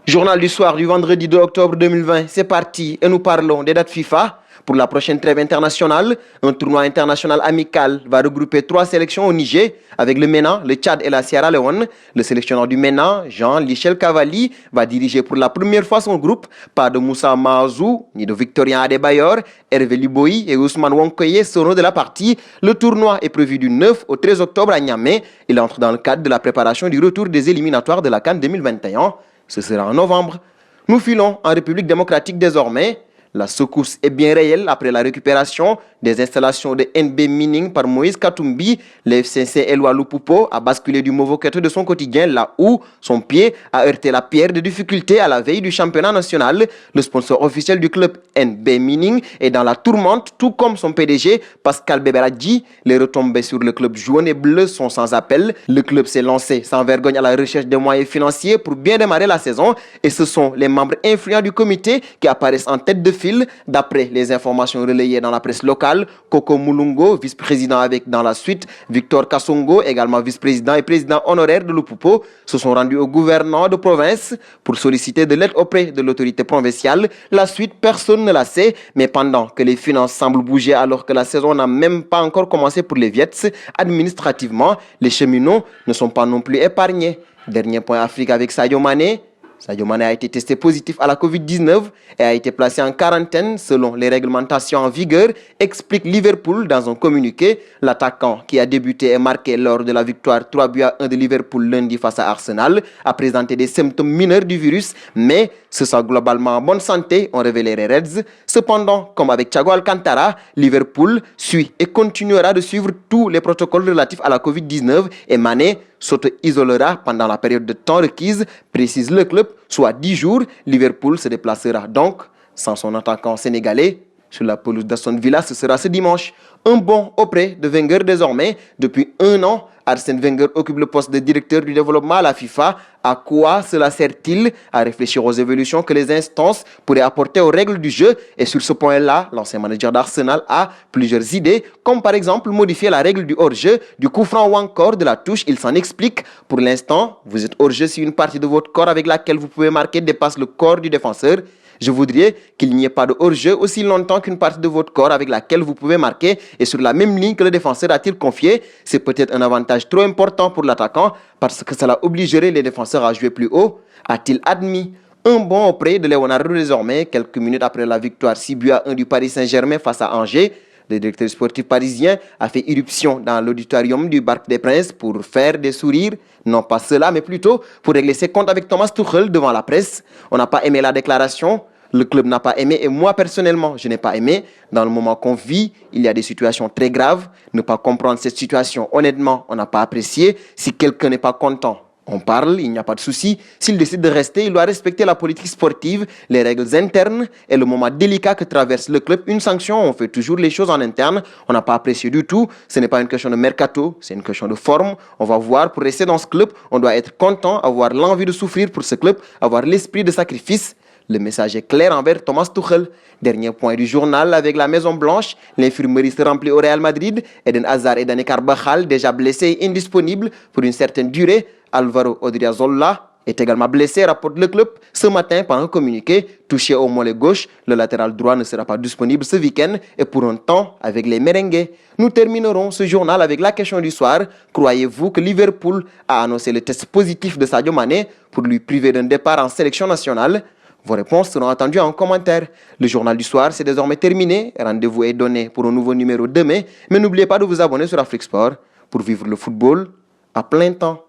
Journal du soir du vendredi 2 octobre 2020, c'est parti et nous parlons des dates FIFA. Pour la prochaine trêve internationale, un tournoi international amical va regrouper 3 sélections au Niger avec le MENA, le Tchad et la Sierra Leone. Le sélectionneur du MENA, Jean-Lichel Cavalli, va diriger pour la première fois son groupe. Pas de Moussa Maazou, ni de Victorien Adebayor, Hervé Liboy et Ousmane Wankoye seront de la partie. Le tournoi est prévu du 9 au 13 octobre à Niamey. Il entre dans le cadre de la préparation du retour des éliminatoires de la CAN 2021. Ce sera en novembre. Nous filons en République démocratique désormais. La secousse est bien réelle après la récupération des installations de NB Mining par Moïse Katumbi. Le FCC Eloi Lupupo a basculé du mauvais côté de son quotidien là où son pied a heurté la pierre de difficulté à la veille du championnat national. Le sponsor officiel du club NB Mining est dans la tourmente, tout comme son PDG Pascal Beberadji. Les retombées sur le club jaune et bleu sont sans appel. Le club s'est lancé sans vergogne à la recherche des moyens financiers pour bien démarrer la saison et ce sont les membres influents du comité qui apparaissent en tête de file. D'après les informations relayées dans la presse locale, Koko Mulungo, vice-président avec dans la suite, Victor Kassongo, également vice-président et président honoraire de Lupupo, se sont rendus au gouvernement de province pour solliciter de l'aide auprès de l'autorité provinciale. La suite, personne ne la sait, mais pendant que les finances semblent bouger alors que la saison n'a même pas encore commencé pour les Viets, administrativement, les cheminots ne sont pas non plus épargnés. Dernier point Afrique avec Sadio Mané. Sadio Mané a été testé positif à la Covid-19 et a été placé en quarantaine selon les réglementations en vigueur, explique Liverpool dans un communiqué. L'attaquant qui a débuté et marqué lors de la victoire 3-1 de Liverpool lundi face à Arsenal a présenté des symptômes mineurs du virus, mais se sent globalement en bonne santé, ont révélé les Reds. Cependant, comme avec Thiago Alcantara, Liverpool suit et continuera de suivre tous les protocoles relatifs à la Covid-19 et Mané s'auto-isolera pendant la période de temps requise, précise le club, soit 10 jours. Liverpool se déplacera donc sans son attaquant sénégalais sur la pelouse d'Aston Villa. Ce sera ce dimanche. Un bond auprès de Wenger désormais. Depuis 1 an, Arsène Wenger occupe le poste de directeur du développement à la FIFA. À quoi cela sert-il? À réfléchir aux évolutions que les instances pourraient apporter aux règles du jeu. Et sur ce point-là, l'ancien manager d'Arsenal a plusieurs idées, comme par exemple modifier la règle du hors-jeu, du coup franc ou encore de la touche. Il s'en explique. Pour l'instant, vous êtes hors-jeu si une partie de votre corps avec laquelle vous pouvez marquer dépasse le corps du défenseur. Je voudrais qu'il n'y ait pas de hors-jeu aussi longtemps qu'une partie de votre corps avec laquelle vous pouvez marquer est sur la même ligne que le défenseur, a-t-il confié. C'est peut-être un avantage trop important pour l'attaquant parce que cela obligerait les défenseurs à jouer plus haut, a-t-il admis. Un bond auprès de Leonardo désormais, quelques minutes après la victoire 6-1 du Paris Saint-Germain face à Angers. Le directeur sportif parisien a fait irruption dans l'auditorium du Parc des Princes pour faire des sourires. Non pas cela, mais plutôt pour régler ses comptes avec Thomas Tuchel devant la presse. On n'a pas aimé la déclaration. Le club n'a pas aimé et moi personnellement, je n'ai pas aimé. Dans le moment qu'on vit, il y a des situations très graves. Ne pas comprendre cette situation, honnêtement, on n'a pas apprécié. Si quelqu'un n'est pas content, on parle, il n'y a pas de souci. S'il décide de rester, il doit respecter la politique sportive, les règles internes et le moment délicat que traverse le club. Une sanction, on fait toujours les choses en interne. On n'a pas apprécié du tout. Ce n'est pas une question de mercato, c'est une question de forme. On va voir, pour rester dans ce club, on doit être content, avoir l'envie de souffrir pour ce club, avoir l'esprit de sacrifice. Le message est clair envers Thomas Tuchel. Dernier point du journal avec la Maison Blanche. L'infirmerie se remplit au Real Madrid. Eden Hazard et Dani Carvajal, déjà blessés et indisponibles pour une certaine durée. Alvaro Odriozola est également blessé, rapporte le club. Ce matin, par un communiqué, touché au mollet gauche, le latéral droit ne sera pas disponible ce week-end et pour un temps avec les merengues. Nous terminerons ce journal avec la question du soir. Croyez-vous que Liverpool a annoncé le test positif de Sadio Mané pour lui priver d'un départ en sélection nationale? Vos réponses seront attendues en commentaire. Le journal du soir, c'est désormais terminé. Rendez-vous est donné pour un nouveau numéro demain. Mais n'oubliez pas de vous abonner sur Afrique Sport pour vivre le football à plein temps.